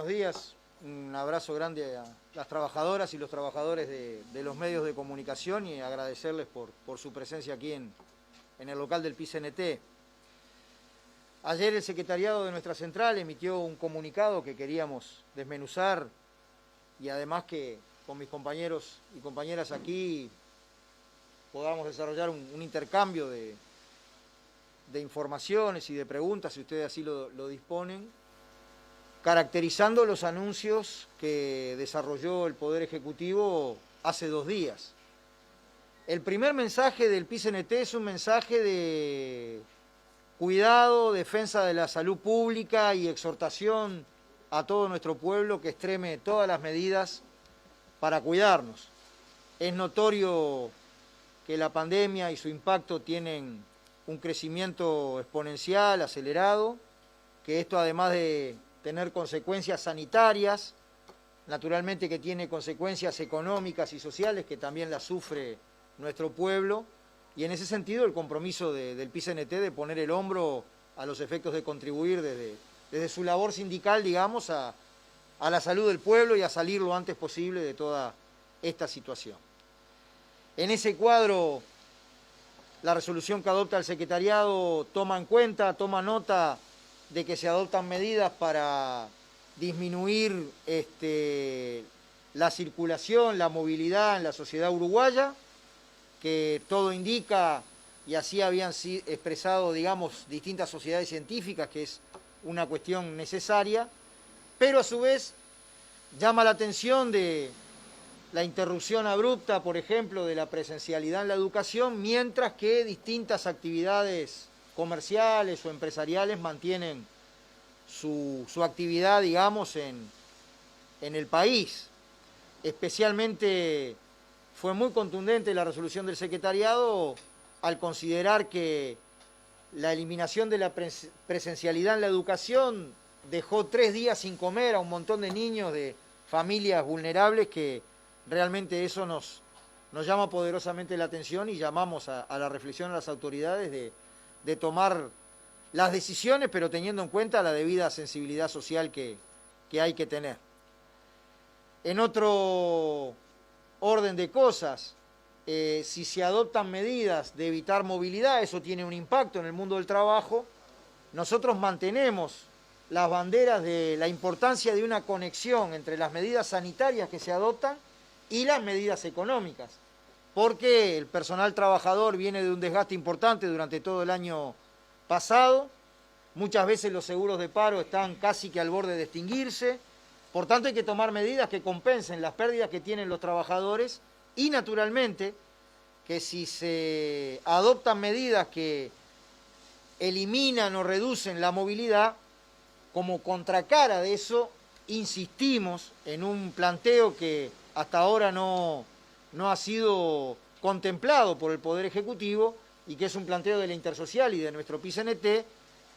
buenos días. Un abrazo grande a las trabajadoras y los trabajadores de los medios de comunicación y agradecerles por su presencia aquí en el local del PICNT. Ayer el secretariado de nuestra central emitió un comunicado que queríamos desmenuzar y además que con mis compañeros y compañeras aquí podamos desarrollar un intercambio de informaciones y de preguntas, si ustedes así lo disponen, caracterizando los anuncios que desarrolló el Poder Ejecutivo hace 2 días. El primer mensaje del PICNT es un mensaje de cuidado, defensa de la salud pública y exhortación a todo nuestro pueblo que extreme todas las medidas para cuidarnos. Es notorio que la pandemia y su impacto tienen un crecimiento exponencial, acelerado, que esto además de tener consecuencias sanitarias, naturalmente que tiene consecuencias económicas y sociales que también las sufre nuestro pueblo, y en ese sentido el compromiso del PICNT de poner el hombro a los efectos de contribuir desde su labor sindical, digamos, a la salud del pueblo y a salir lo antes posible de toda esta situación. En ese cuadro, la resolución que adopta el secretariado toma en cuenta, toma nota de que se adoptan medidas para disminuir la circulación, la movilidad en la sociedad uruguaya, que todo indica, y así habían expresado, digamos, distintas sociedades científicas, que es una cuestión necesaria, pero a su vez llama la atención de la interrupción abrupta, por ejemplo, de la presencialidad en la educación, mientras que distintas actividades comerciales o empresariales mantienen su actividad, digamos, en el país. Especialmente fue muy contundente la resolución del secretariado al considerar que la eliminación de la presencialidad en la educación dejó 3 días sin comer a un montón de niños de familias vulnerables, que realmente eso nos llama poderosamente la atención y llamamos a la reflexión a las autoridades de tomar las decisiones, pero teniendo en cuenta la debida sensibilidad social que hay que tener. En otro orden de cosas, si se adoptan medidas de evitar movilidad, eso tiene un impacto en el mundo del trabajo. Nosotros mantenemos las banderas de la importancia de una conexión entre las medidas sanitarias que se adoptan y las medidas económicas, porque el personal trabajador viene de un desgaste importante durante todo el año pasado, muchas veces los seguros de paro están casi que al borde de extinguirse, por tanto hay que tomar medidas que compensen las pérdidas que tienen los trabajadores y naturalmente que si se adoptan medidas que eliminan o reducen la movilidad, como contracara de eso, insistimos en un planteo que hasta ahora no ha sido contemplado por el Poder Ejecutivo y que es un planteo de la Intersocial y de nuestro PICNT,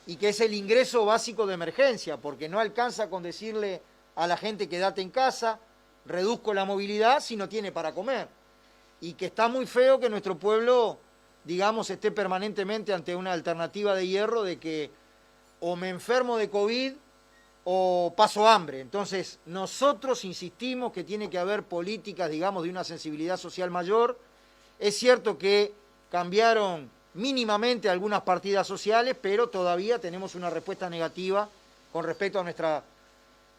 y que es el ingreso básico de emergencia, porque no alcanza con decirle a la gente quédate en casa, reduzco la movilidad si no tiene para comer. Y que está muy feo que nuestro pueblo, digamos, esté permanentemente ante una alternativa de hierro de que o me enfermo de COVID o paso hambre. Entonces, nosotros insistimos que tiene que haber políticas, digamos, de una sensibilidad social mayor. Es cierto que cambiaron mínimamente algunas partidas sociales, pero todavía tenemos una respuesta negativa con respecto a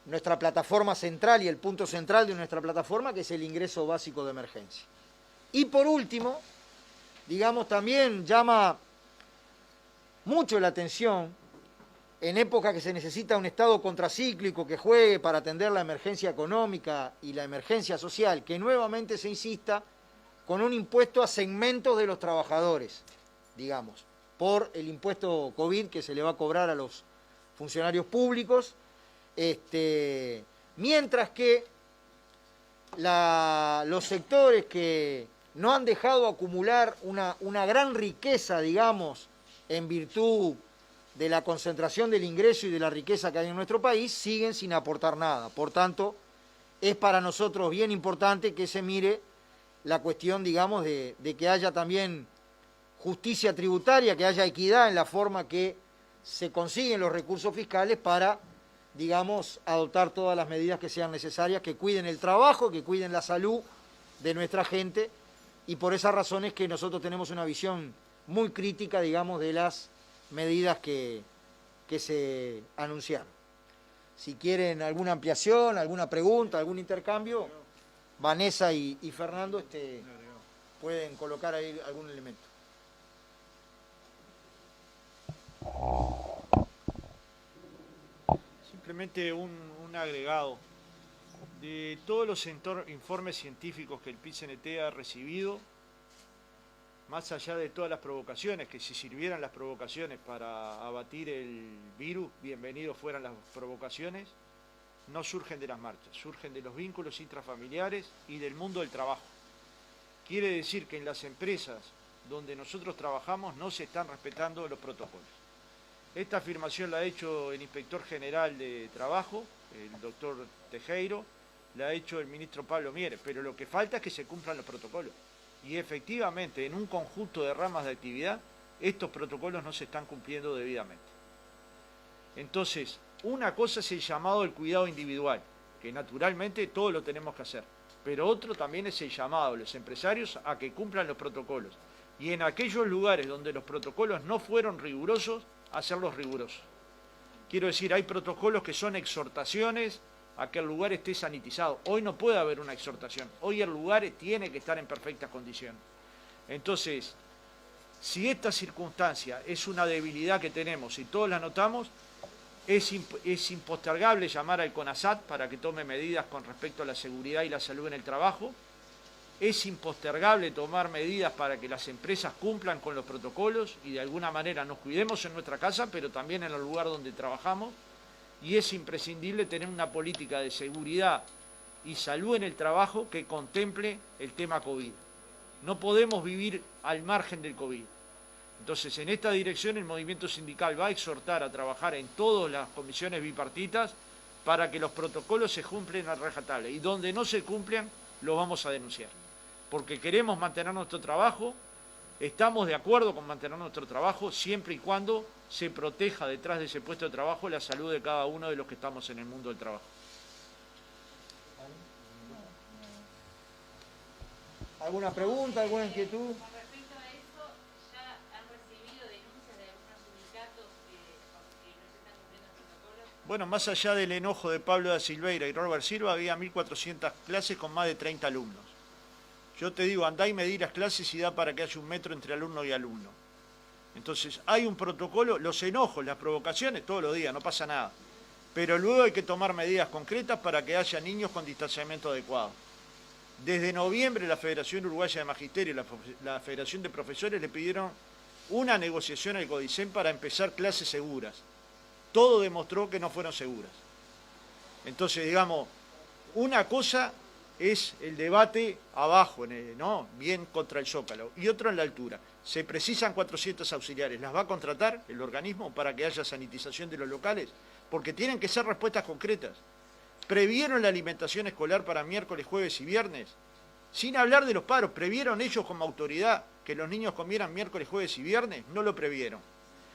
nuestra plataforma central y el punto central de nuestra plataforma, que es el ingreso básico de emergencia. Y por último, digamos, también llama mucho la atención, en época que se necesita un Estado contracíclico que juegue para atender la emergencia económica y la emergencia social, que nuevamente se insista con un impuesto a segmentos de los trabajadores, digamos, por el impuesto COVID que se le va a cobrar a los funcionarios públicos, mientras que los sectores que no han dejado acumular una gran riqueza, digamos, en virtud de la concentración del ingreso y de la riqueza que hay en nuestro país, siguen sin aportar nada. Por tanto, es para nosotros bien importante que se mire la cuestión, digamos, de que haya también justicia tributaria, que haya equidad en la forma que se consiguen los recursos fiscales para digamos, adoptar todas las medidas que sean necesarias, que cuiden el trabajo, que cuiden la salud de nuestra gente, y por esas razones que nosotros tenemos una visión muy crítica, digamos, de las medidas que se anunciaron. Si quieren alguna ampliación, alguna pregunta, algún intercambio, Vanessa y Fernando pueden colocar ahí algún elemento. Simplemente un agregado. De todos los informes científicos que el PIT-CNT ha recibido, más allá de todas las provocaciones, que si sirvieran las provocaciones para abatir el virus, bienvenidos fueran las provocaciones, no surgen de las marchas, surgen de los vínculos intrafamiliares y del mundo del trabajo. Quiere decir que en las empresas donde nosotros trabajamos no se están respetando los protocolos. Esta afirmación la ha hecho el Inspector General de Trabajo, el doctor Tejero, la ha hecho el ministro Pablo Mieres, pero lo que falta es que se cumplan los protocolos. Y efectivamente, en un conjunto de ramas de actividad, estos protocolos no se están cumpliendo debidamente. Entonces, una cosa es el llamado al cuidado individual, que naturalmente todo lo tenemos que hacer, pero otro también es el llamado a los empresarios a que cumplan los protocolos. Y en aquellos lugares donde los protocolos no fueron rigurosos, hacerlos rigurosos. Quiero decir, hay protocolos que son exhortaciones a que el lugar esté sanitizado. Hoy no puede haber una exhortación, hoy el lugar tiene que estar en perfectas condiciones. Entonces, si esta circunstancia es una debilidad que tenemos y todos la notamos, es impostergable llamar al CONASAT para que tome medidas con respecto a la seguridad y la salud en el trabajo. Es impostergable tomar medidas para que las empresas cumplan con los protocolos y de alguna manera nos cuidemos en nuestra casa, pero también en el lugar donde trabajamos. Y es imprescindible tener una política de seguridad y salud en el trabajo que contemple el tema COVID. No podemos vivir al margen del COVID. Entonces, en esta dirección el movimiento sindical va a exhortar a trabajar en todas las comisiones bipartitas para que los protocolos se cumplan a rajatabla. Y donde no se cumplan, lo vamos a denunciar. Porque queremos mantener nuestro trabajo, estamos de acuerdo con mantener nuestro trabajo siempre y cuando se proteja detrás de ese puesto de trabajo la salud de cada uno de los que estamos en el mundo del trabajo. ¿Alguna pregunta, alguna inquietud? Con respecto a eso, ¿ya han recibido denuncias de algunos sindicatos que no se están cumpliendo los protocolos? Bueno, más allá del enojo de Pablo da Silveira y Robert Silva, había 1.400 clases con más de 30 alumnos. Yo te digo, andá y medí las clases y da para que haya 1 metro entre alumno y alumno. Entonces, hay un protocolo, los enojos, las provocaciones, todos los días, no pasa nada. Pero luego hay que tomar medidas concretas para que haya niños con distanciamiento adecuado. Desde noviembre la Federación Uruguaya de Magisterio y la Federación de Profesores le pidieron una negociación al CODICEN para empezar clases seguras. Todo demostró que no fueron seguras. Entonces, digamos, una cosa es el debate abajo, ¿no? Bien contra el Zócalo, y otro en la altura. Se precisan 400 auxiliares, ¿las va a contratar el organismo para que haya sanitización de los locales? Porque tienen que ser respuestas concretas. ¿Previeron la alimentación escolar para miércoles, jueves y viernes? Sin hablar de los paros, ¿previeron ellos como autoridad que los niños comieran miércoles, jueves y viernes? No lo previeron.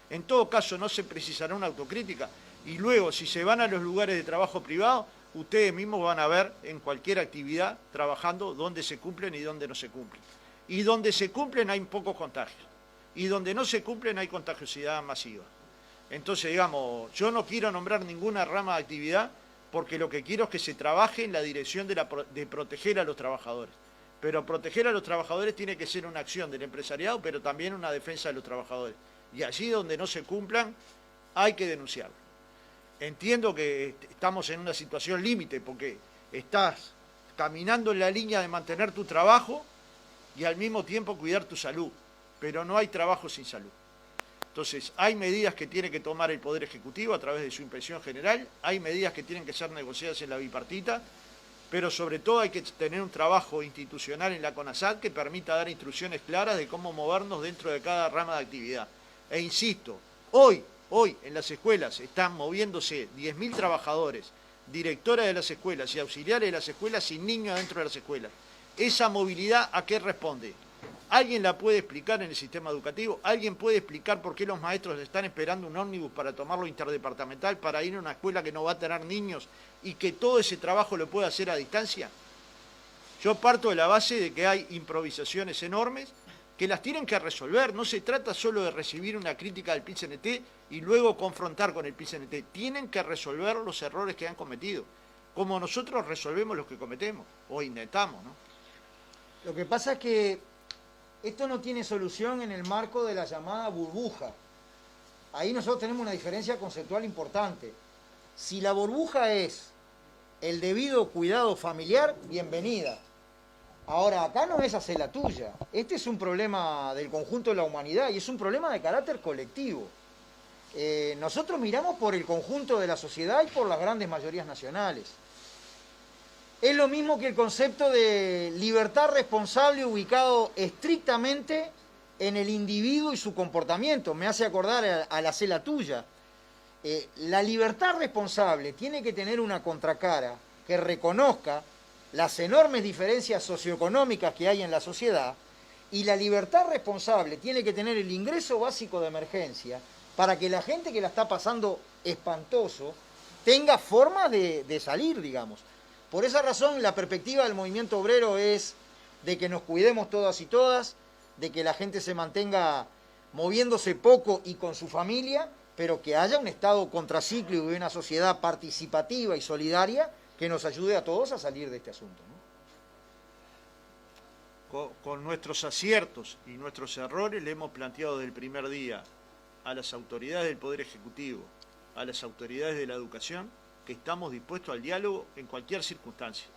En todo caso, no se precisará una autocrítica. Y luego, si se van a los lugares de trabajo privado, ustedes mismos van a ver en cualquier actividad trabajando dónde se cumplen y dónde no se cumplen. Y donde se cumplen hay pocos contagios. Y donde no se cumplen hay contagiosidad masiva. Entonces, digamos, yo no quiero nombrar ninguna rama de actividad porque lo que quiero es que se trabaje en la dirección de proteger a los trabajadores. Pero proteger a los trabajadores tiene que ser una acción del empresariado, pero también una defensa de los trabajadores. Y allí donde no se cumplan, hay que denunciarlo. Entiendo que estamos en una situación límite porque estás caminando en la línea de mantener tu trabajo y al mismo tiempo cuidar tu salud, pero no hay trabajo sin salud. Entonces, hay medidas que tiene que tomar el Poder Ejecutivo a través de su Inspección General, hay medidas que tienen que ser negociadas en la bipartita, pero sobre todo hay que tener un trabajo institucional en la CONASAT que permita dar instrucciones claras de cómo movernos dentro de cada rama de actividad. E insisto, hoy en las escuelas están moviéndose 10.000 trabajadores, directoras de las escuelas y auxiliares de las escuelas sin niños dentro de las escuelas. Esa movilidad, ¿a qué responde? ¿Alguien la puede explicar en el sistema educativo? ¿Alguien puede explicar por qué los maestros están esperando un ómnibus para tomarlo interdepartamental, para ir a una escuela que no va a tener niños y que todo ese trabajo lo puede hacer a distancia? Yo parto de la base de que hay improvisaciones enormes que las tienen que resolver. No se trata solo de recibir una crítica del PIT-CNT y luego confrontar con el PIT-CNT. Tienen que resolver los errores que han cometido, como nosotros resolvemos los que cometemos o intentamos, ¿no? Lo que pasa es que esto no tiene solución en el marco de la llamada burbuja. Ahí nosotros tenemos una diferencia conceptual importante. Si la burbuja es el debido cuidado familiar, bienvenida. Ahora, acá no es hacer la tuya. Este es un problema del conjunto de la humanidad y es un problema de carácter colectivo. Nosotros miramos por el conjunto de la sociedad y por las grandes mayorías nacionales. Es lo mismo que el concepto de libertad responsable ubicado estrictamente en el individuo y su comportamiento. Me hace acordar a la hacer la tuya. La libertad responsable tiene que tener una contracara que reconozca las enormes diferencias socioeconómicas que hay en la sociedad, y la libertad responsable tiene que tener el ingreso básico de emergencia para que la gente que la está pasando espantoso tenga forma de salir, digamos. Por esa razón, la perspectiva del movimiento obrero es de que nos cuidemos todas y todas, de que la gente se mantenga moviéndose poco y con su familia, pero que haya un Estado contracíclico y una sociedad participativa y solidaria que nos ayude a todos a salir de este asunto, ¿no? Con nuestros aciertos y nuestros errores le hemos planteado desde el primer día a las autoridades del Poder Ejecutivo, a las autoridades de la educación, que estamos dispuestos al diálogo en cualquier circunstancia,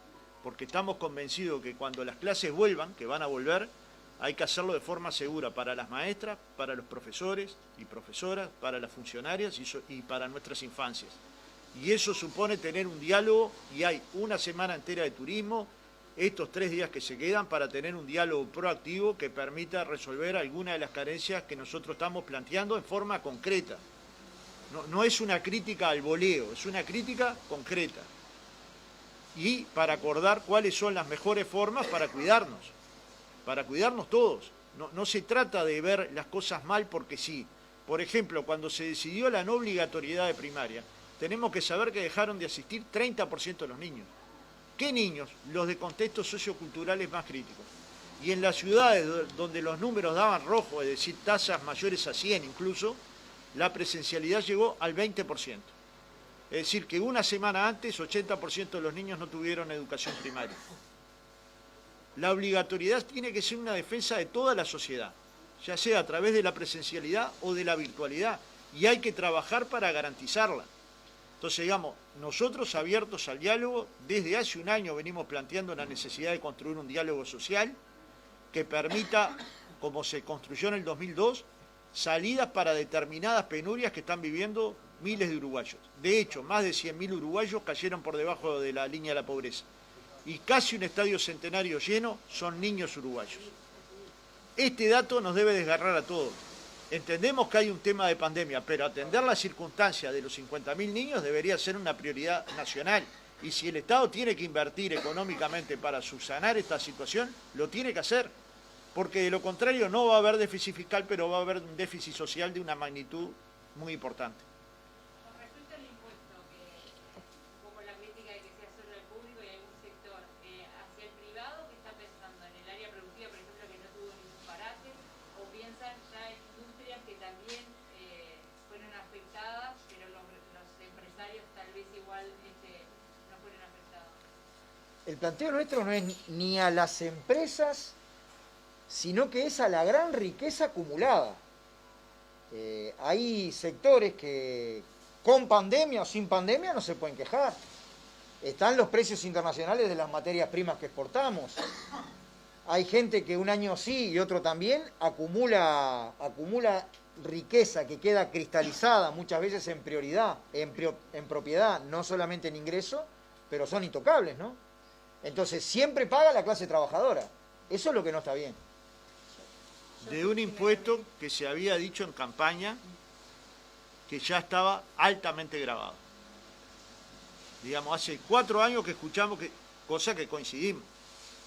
porque estamos convencidos que cuando las clases vuelvan, que van a volver, hay que hacerlo de forma segura para las maestras, para los profesores y profesoras, para las funcionarias y para nuestras infancias. Y eso supone tener un diálogo, y hay una semana entera de turismo, estos 3 días que se quedan, para tener un diálogo proactivo que permita resolver algunas de las carencias que nosotros estamos planteando en forma concreta. No es una crítica al voleo, es una crítica concreta. Y para acordar cuáles son las mejores formas para cuidarnos todos. No se trata de ver las cosas mal porque sí. Por ejemplo, cuando se decidió la no obligatoriedad de primaria, tenemos que saber que dejaron de asistir 30% de los niños. ¿Qué niños? Los de contextos socioculturales más críticos. Y en las ciudades donde los números daban rojo, es decir, tasas mayores a 100 incluso, la presencialidad llegó al 20%. Es decir, que una semana antes 80% de los niños no tuvieron educación primaria. La obligatoriedad tiene que ser una defensa de toda la sociedad, ya sea a través de la presencialidad o de la virtualidad, y hay que trabajar para garantizarla. Entonces, digamos, nosotros abiertos al diálogo, desde hace un año venimos planteando la necesidad de construir un diálogo social que permita, como se construyó en el 2002, salidas para determinadas penurias que están viviendo miles de uruguayos. De hecho, más de 100.000 uruguayos cayeron por debajo de la línea de la pobreza. Y casi un estadio centenario lleno son niños uruguayos. Este dato nos debe desgarrar a todos. Entendemos que hay un tema de pandemia, pero atender la circunstancia de los 50.000 niños debería ser una prioridad nacional. Y si el Estado tiene que invertir económicamente para subsanar esta situación, lo tiene que hacer. Porque de lo contrario no va a haber déficit fiscal, pero va a haber un déficit social de una magnitud muy importante. Con respecto al impuesto, que un poco la crítica de que sea solo el público y algún sector, hacia el privado que está pensando en el área productiva, por ejemplo, que no tuvo ningún parate, o piensan ya en industrias que también fueron afectadas, pero los empresarios tal vez igual no fueron afectados. El planteo nuestro no es ni a las empresas, sino que es a la gran riqueza acumulada. Hay sectores que con pandemia o sin pandemia no se pueden quejar. Están los precios internacionales de las materias primas que exportamos. Hay gente que un año sí y otro también acumula riqueza que queda cristalizada muchas veces en prioridad, en propiedad, no solamente en ingreso, pero son intocables, ¿no? Entonces siempre paga la clase trabajadora. Eso es lo que no está bien. De un impuesto que se había dicho en campaña que ya estaba altamente gravado. Digamos, hace 4 años que escuchamos, cosa que coincidimos,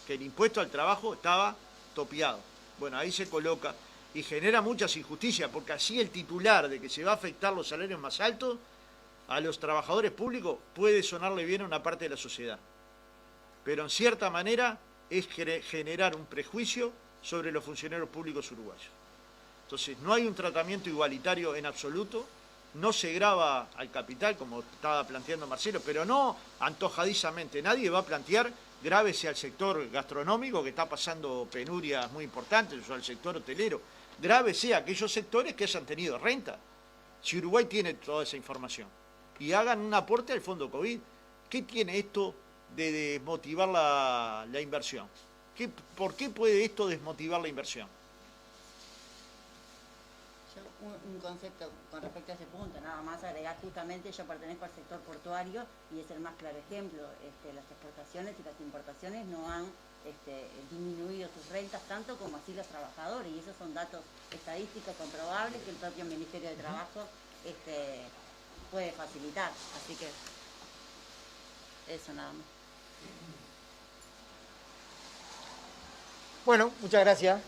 que el impuesto al trabajo estaba topiado. Bueno, ahí se coloca y genera muchas injusticias, porque así el titular de que se va a afectar los salarios más altos a los trabajadores públicos puede sonarle bien a una parte de la sociedad. Pero en cierta manera es generar un prejuicio sobre los funcionarios públicos uruguayos. Entonces, no hay un tratamiento igualitario en absoluto, no se grava al capital, como estaba planteando Marcelo, pero no antojadizamente. Nadie va a plantear grávese al sector gastronómico, que está pasando penurias muy importantes, o al sector hotelero. Grávese a aquellos sectores que hayan tenido renta. Si Uruguay tiene toda esa información. Y hagan un aporte al fondo COVID. ¿Qué tiene esto de desmotivar la inversión? ¿Por qué puede esto desmotivar la inversión? Un concepto con respecto a ese punto, nada más agregar, justamente yo pertenezco al sector portuario y es el más claro ejemplo. Las exportaciones y las importaciones no han disminuido sus rentas tanto como así los trabajadores, y esos son datos estadísticos comprobables que el propio Ministerio de Trabajo puede facilitar. Así que eso nada más. Bueno, muchas gracias.